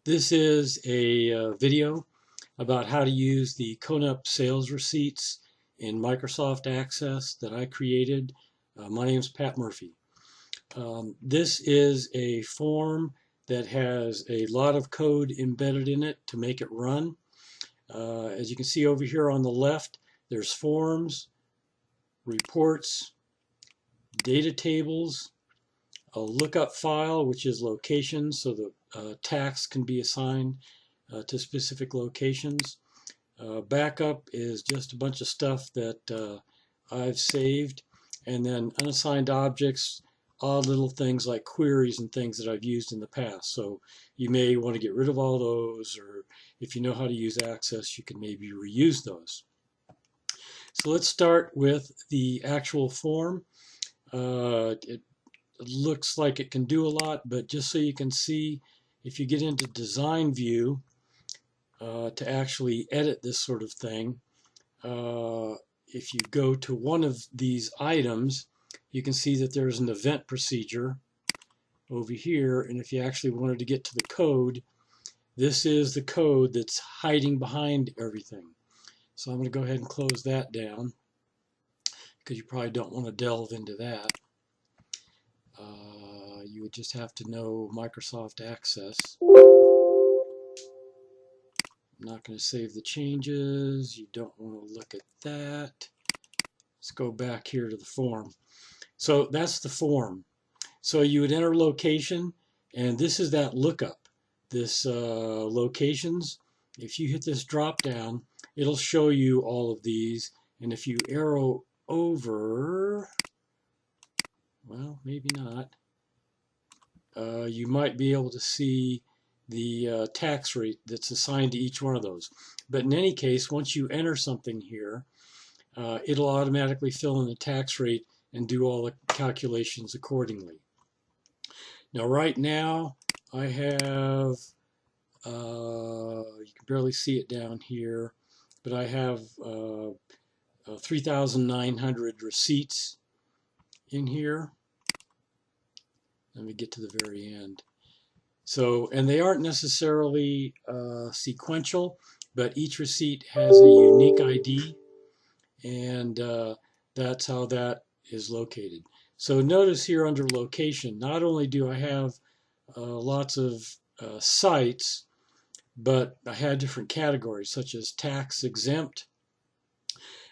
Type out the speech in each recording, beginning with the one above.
This is a video about how to use the CoNPS sales receipts in Microsoft Access that I created. My name is Pat Murphy. This is a form that has a lot of code embedded in it to make it run. As you can see over here on the left, there's forms, reports, data tables, a lookup file, which is locations, so the tax can be assigned to specific locations. Backup is just a bunch of stuff that I've saved, and then unassigned objects, odd little things like queries and things that I've used in the past. So you may want to get rid of all those, or if you know how to use Access, you can maybe reuse those. So let's start with the actual form. It looks like it can do a lot, but just so you can see, if you get into design view to actually edit this sort of thing, if you go to one of these items, you can see that there's an event procedure over here, and if you actually wanted to get to the code, this is the code that's hiding behind everything. So I'm going to go ahead and close that down because you probably don't want to delve into that. You would just have to know Microsoft Access. I'm not going to save the changes. You don't want to look at that. Let's go back here to the form. So that's the form. So you would enter location, and this is that lookup. This locations. If you hit this drop down, it'll show you all of these. And if you arrow over, well, maybe not, you might be able to see the tax rate that's assigned to each one of those. But in any case, once you enter something here, it'll automatically fill in the tax rate and do all the calculations accordingly. Now right now I have, you can barely see it down here, but I have 3,900 receipts in here. Let me get to the very end. So, and they aren't necessarily sequential, but each receipt has a unique ID, and that's how that is located. So notice here under location, not only do I have lots of sites, but I had different categories such as tax exempt.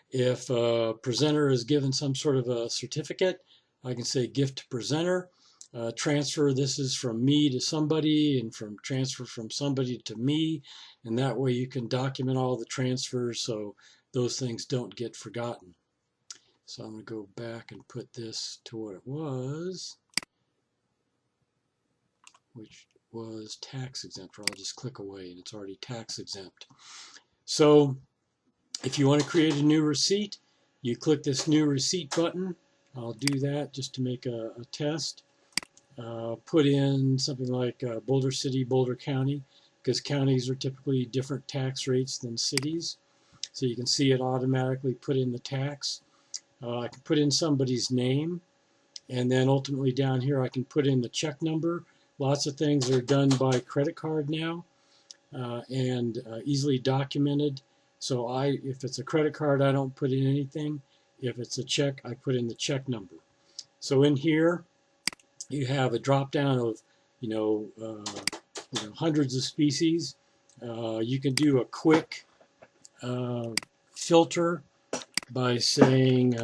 If a presenter is given some sort of a certificate, I can say gift to presenter. Transfer, this is from me to somebody, and from transfer from somebody to me, and that way you can document all the transfers so those things don't get forgotten. So I'm going to go back and put this to what it was, which was tax exempt, or I'll just click away and it's already tax exempt. So if you want to create a new receipt, you click this new receipt button. I'll do that just to make a test. Put in something like Boulder City, Boulder County, because counties are typically different tax rates than cities. So you can see it automatically put in the tax. I can put in somebody's name, and then ultimately down here I can put in the check number. Lots of things are done by credit card now and easily documented. So if it's a credit card, I don't put in anything. If it's a check, I put in the check number. So in here, you have a drop down of hundreds of species. You can do a quick filter by saying,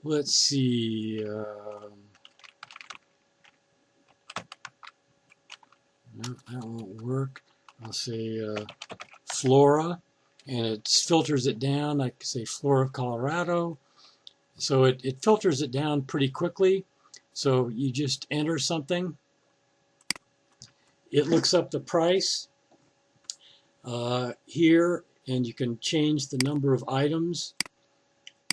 let's see, no, that won't work. I'll say flora, and it filters it down. I can say Flora, Colorado. So it filters it down pretty quickly. So you just enter something. It looks up the price here, and you can change the number of items.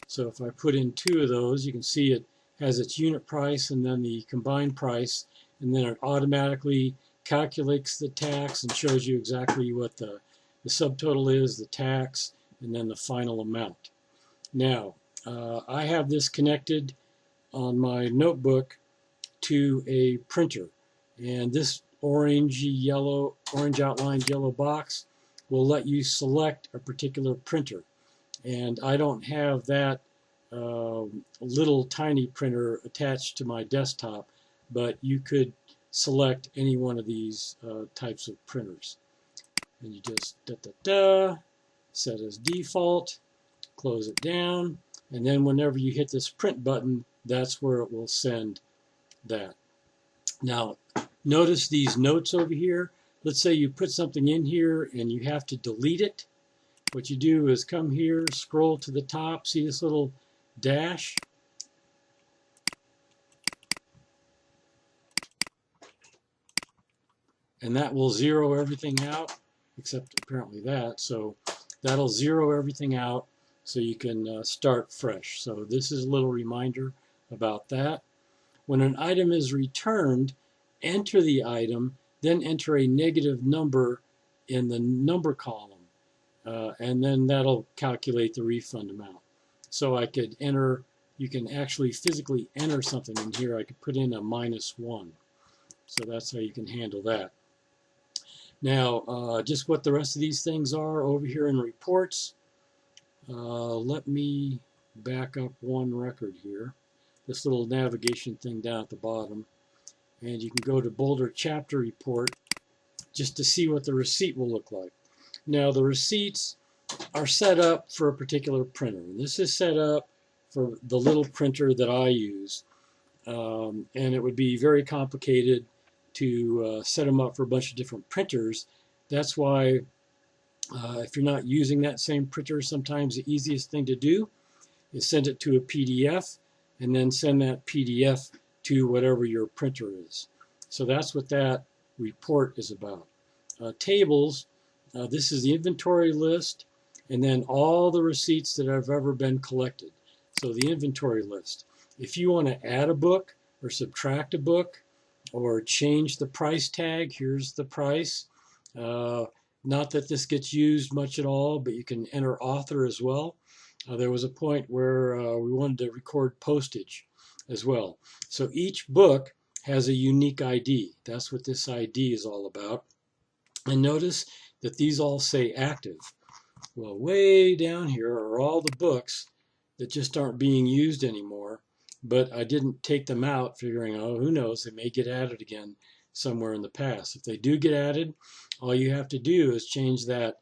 So if I put in 2 of those, you can see it has its unit price and then the combined price, and then it automatically calculates the tax and shows you exactly what the subtotal is, the tax, and then the final amount. Now, I have this connected on my notebook to a printer, and this orange outlined yellow box will let you select a particular printer. And I don't have that little tiny printer attached to my desktop, but you could select any one of these types of printers. And you just set as default, close it down, and then whenever you hit this print button, that's where it will send that. Now, notice these notes over here. Let's say you put something in here and you have to delete it. What you do is come here, scroll to the top, see this little dash? And that will zero everything out, except apparently that. So that'll zero everything out so you can start fresh. So this is a little reminder about that. When an item is returned, enter the item, then enter a negative number in the number column. And then that'll calculate the refund amount. So I could enter, you can actually physically enter something in here. I could put in a -1. So that's how you can handle that. Now, just what the rest of these things are over here in reports. Let me back up one record here. This little navigation thing down at the bottom. And you can go to Boulder Chapter Report just to see what the receipt will look like. Now, the receipts are set up for a particular printer. And this is set up for the little printer that I use. And it would be very complicated to set them up for a bunch of different printers. That's why if you're not using that same printer, sometimes the easiest thing to do is send it to a PDF and then send that PDF to whatever your printer is. So that's what that report is about. Tables, this is the inventory list and then all the receipts that have ever been collected. So the inventory list. If you want to add a book or subtract a book or change the price tag, here's the price. Not that this gets used much at all, but you can enter author as well. There was a point where we wanted to record postage as well. So each book has a unique ID. That's what this ID is all about. And notice that these all say active. Well, way down here are all the books that just aren't being used anymore, but I didn't take them out figuring, oh, who knows, they may get added again somewhere in the past. If they do get added, all you have to do is change that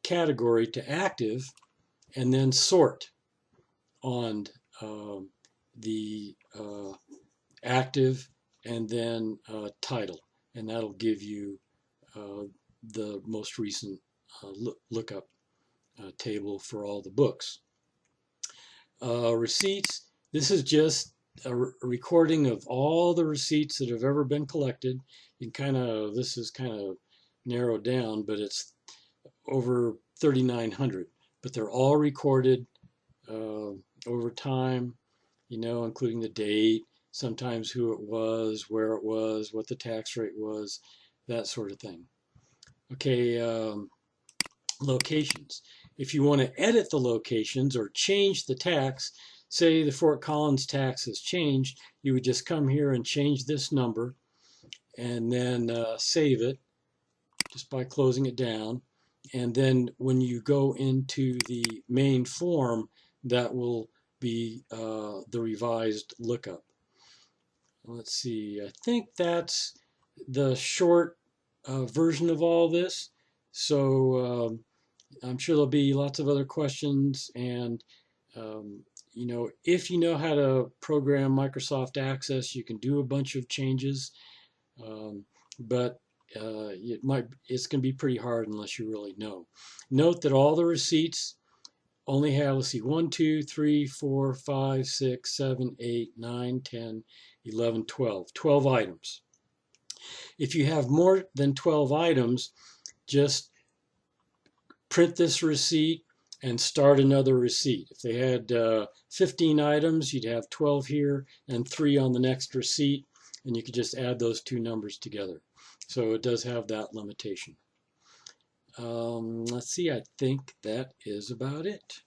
category to active and then sort on the active and then title, and that'll give you the most recent lookup table for all the books. Receipts, this is just a recording of all the receipts that have ever been collected. You can this is kind of narrowed down, but it's over 3,900. But they're all recorded over time, you know, including the date, sometimes who it was, where it was, what the tax rate was, that sort of thing. Okay, locations. If you want to edit the locations or change the tax, say the Fort Collins tax has changed, you would just come here and change this number and then save it just by closing it down. And then when you go into the main form, that will be the revised lookup. Let's see, I think that's the short version of all this. So I'm sure there'll be lots of other questions, and you know, if you know how to program Microsoft Access, you can do a bunch of changes, but it's going to be pretty hard unless you really know. Note that all the receipts only have, let's see, 1, 2, 3, 4, 5, 6, 7, 8, 9, 10, 11, 12. 12 items. If you have more than 12 items, just print this receipt and start another receipt. If they had 15 items, you'd have 12 here and 3 on the next receipt, and you could just add those two numbers together. So it does have that limitation. Let's see, I think that is about it.